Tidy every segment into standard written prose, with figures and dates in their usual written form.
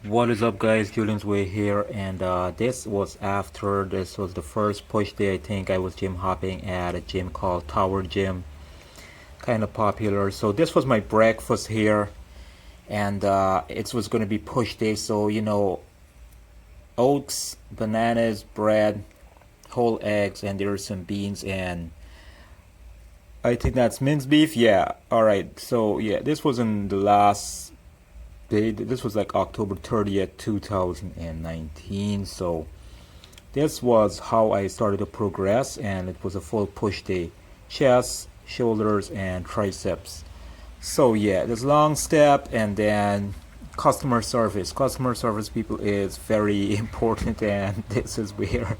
What is up, guys? Julian's Way here, and this was the first push day. I think I was gym hopping at a gym called Tower Gym, kind of popular. So this was my breakfast here, and it was going to be push day. So oats, bananas, bread, whole eggs, and there are some beans, and I think that's minced beef. Yeah. All right. So yeah, this was in the last day. This was like October 30th, 2019. So this was how I started to progress, and it was a full push day: chest, shoulders, and triceps. So yeah, this long step, and then customer service. Customer service, people, is very important, and this is where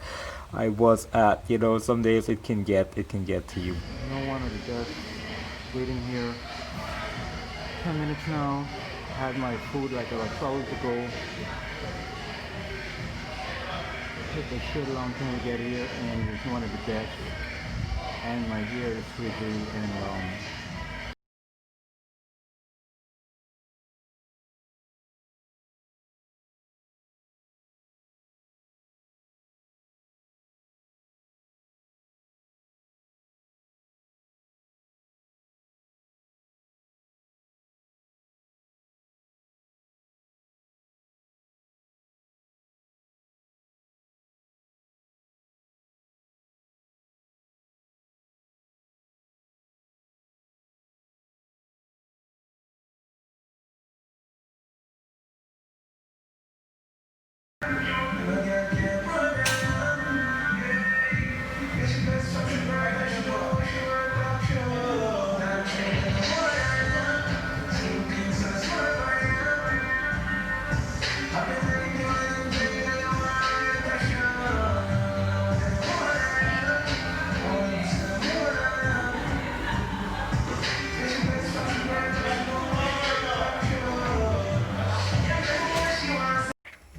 I was at. Some days it can get to you. No one at the desk waiting here. 10 minutes now. I had my food like about 12 to go. Took a shit long time to get here, and there's no one at the desk. And my hair is slippery and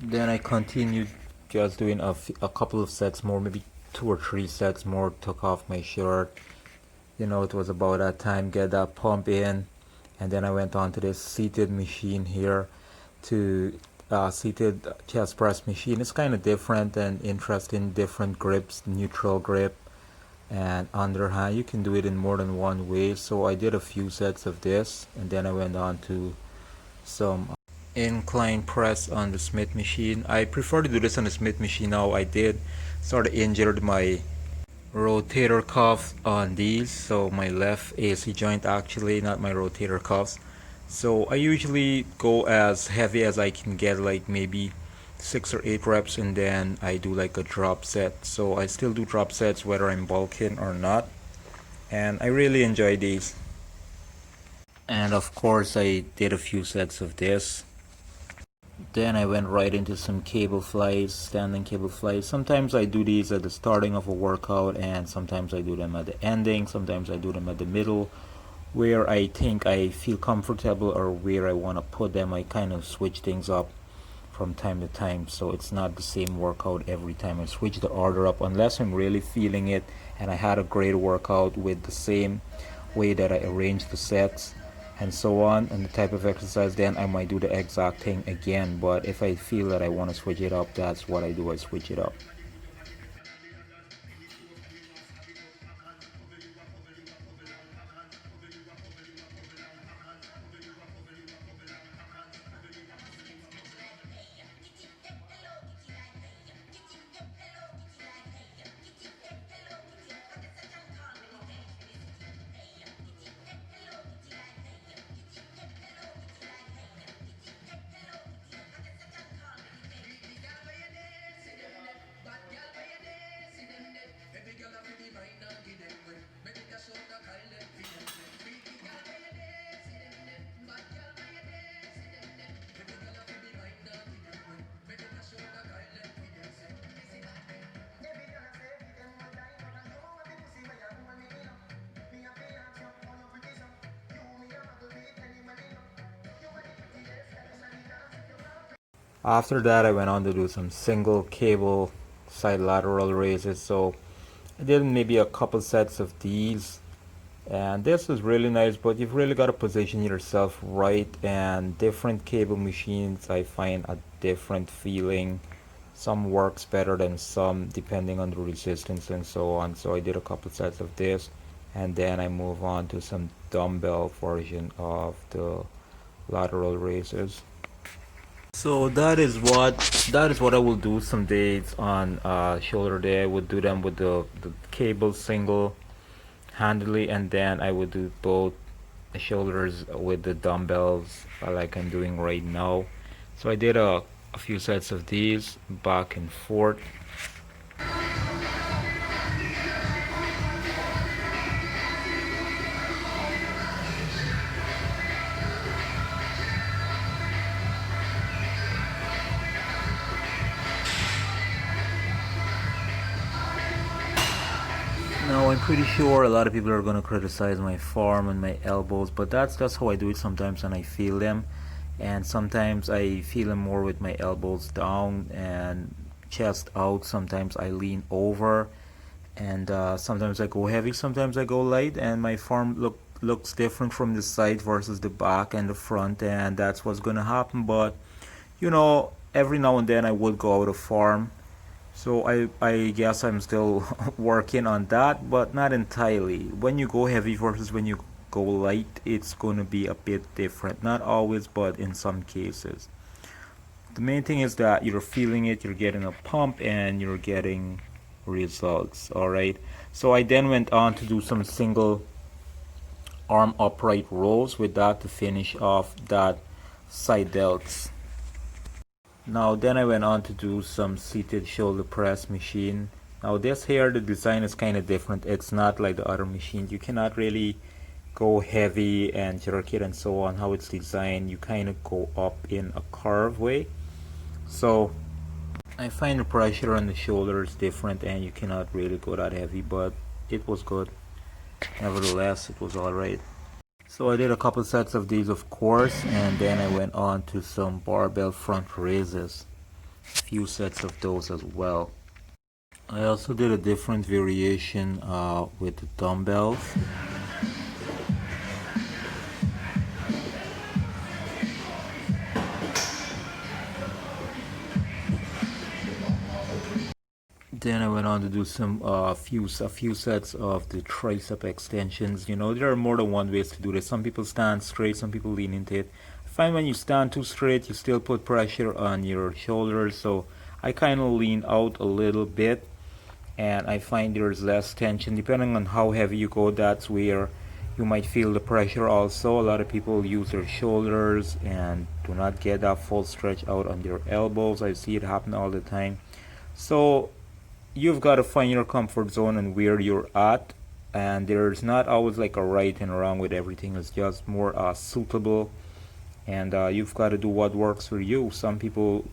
then I continued just doing a couple of sets more, maybe 2 or 3 sets more. Took off my shirt. It was about that time, get that pump in, and then I went on to this seated machine here, to seated chest press machine. It's kind of different and interesting, different grips, neutral grip and underhand. You can do it in more than one way. So I did a few sets of this, and then I went on to some incline press on the Smith machine. I prefer to do this on the Smith machine now. I did sort of injured my rotator cuff on these, so my left AC joint, actually, not my rotator cuffs. So I usually go as heavy as I can get, like maybe 6 or 8 reps, and then I do like a drop set. So I still do drop sets whether I'm bulking or not, and I really enjoy these. And of course I did a few sets of this. Then I went right into some cable flies, standing cable flies. Sometimes I do these at the starting of a workout, and sometimes I do them at the ending. Sometimes I do them at the middle, where I think I feel comfortable or where I want to put them. I kind of switch things up from time to time, so it's not the same workout every time. I switch the order up unless I'm really feeling it and I had a great workout with the same way that I arranged the sets and so on, and the type of exercise. Then I might do the exact thing again. But if I feel that I want to switch it up, that's what I do. I switch it up. After that, I went on to do some single cable side lateral raises. So I did maybe a couple sets of these, And this is really nice, but you've really got to position yourself right, and different cable machines I find a different feeling. Some works better than some depending on the resistance and so on. So I did a couple sets of this, and then I move on to some dumbbell version of the lateral raises. So that is what I will do some days on shoulder day. I would do them with the cable single handily, and then I would do both shoulders with the dumbbells like I'm doing right now. So I did a few sets of these back and forth. Now I'm pretty sure a lot of people are gonna criticize my form and my elbows, but that's how I do it sometimes, and I feel them. And sometimes I feel them more with my elbows down and chest out. Sometimes I lean over, and sometimes I go heavy, sometimes I go light, and my form looks different from the side versus the back and the front, and that's what's gonna happen. But every now and then I would go out of form, so I guess I'm still working on that, but not entirely. When you go heavy versus when you go light, it's going to be a bit different. Not always, but in some cases. The main thing is that you're feeling it, you're getting a pump, and you're getting results. All right. So I then went on to do some single arm upright rows with that to finish off that side delts. Now then I went on to do some seated shoulder press machine. Now this here, the design is kind of different. It's not like the other machines. You cannot really go heavy and jerk it and so on. How it's designed, you kind of go up in a curve way. So I find the pressure on the shoulders different, and you cannot really go that heavy, but it was good. Nevertheless, it was alright. So I did a couple sets of these, of course, and then I went on to some barbell front raises. A few sets of those as well. I also did a different variation with the dumbbells. Then I went on to do some a few sets of the tricep extensions. There are more than one ways to do this. Some people stand straight, some people lean into it. I find when you stand too straight, you still put pressure on your shoulders. So I kind of lean out a little bit, and I find there's less tension. Depending on how heavy you go, that's where you might feel the pressure also. A lot of people use their shoulders and do not get that full stretch out on their elbows. I see it happen all the time. So you've got to find your comfort zone and where you're at, and there's not always like a right and wrong with everything. It's just more suitable, and you've got to do what works for you. Some people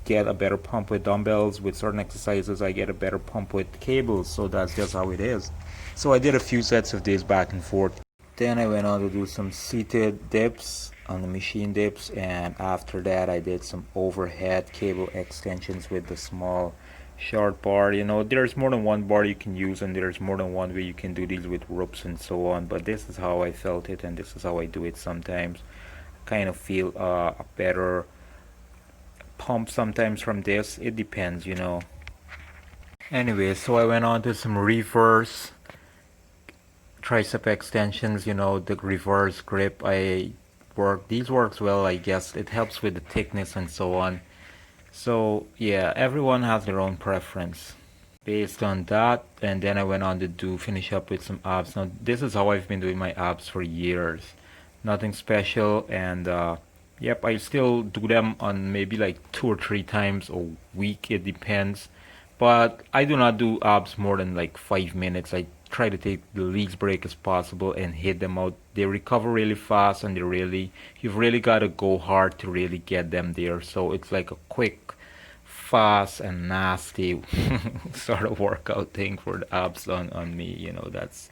get a better pump with dumbbells. With certain exercises I get a better pump with cables, so that's just how it is. So I did a few sets of this back and forth. Then I went on to do some seated dips on the machine dips, and after that I did some overhead cable extensions with the small short bar. There's more than one bar you can use, and there's more than one way you can do these with ropes and so on, but this is how I felt it, and this is how I do it sometimes. I kind of feel a better pump sometimes from this. It depends. Anyway, so I went on to some reverse tricep extensions. The reverse grip, these works well, I guess. It helps with the thickness and so on. So yeah, everyone has their own preference based on that. And then I went on to finish up with some abs. Now this is how I've been doing my abs for years. Nothing special, and yep, I still do them on maybe like 2 or 3 times a week. It depends, but I do not do abs more than like 5 minutes. I try to take the least break as possible and hit them out. They recover really fast, and you've really got to go hard to really get them there. So it's like a quick, fast, and nasty sort of workout thing for the abs on me. That's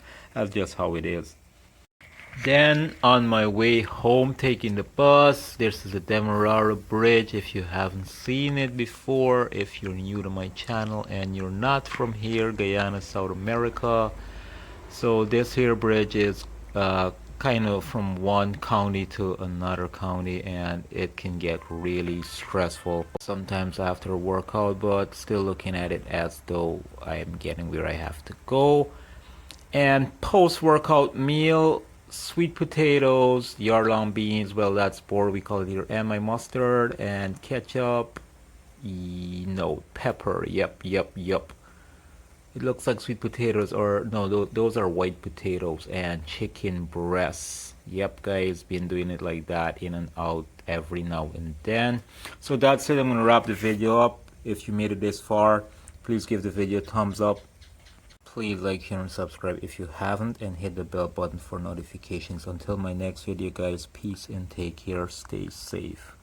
just how it is. Then on my way home, taking the bus, this is the Demerara Bridge. If you haven't seen it before, if you're new to my channel and you're not from here, Guyana, South America, so this here bridge is kind of from one county to another county, and it can get really stressful sometimes after a workout, but still looking at it as though I am getting where I have to go. And post-workout meal, sweet potatoes, yard-long beans, well, that's board, we call it here, and my mustard and ketchup. No, pepper. Yep, yep, yep. It looks like sweet potatoes, or no, those are white potatoes, and chicken breasts. Yep, guys, been doing it like that, in and out every now and then. So that's it. I'm gonna wrap the video up. If you made it this far, please give the video a thumbs up. Please like, share, and subscribe if you haven't, and hit the bell button for notifications. Until my next video, guys, peace and take care. Stay safe.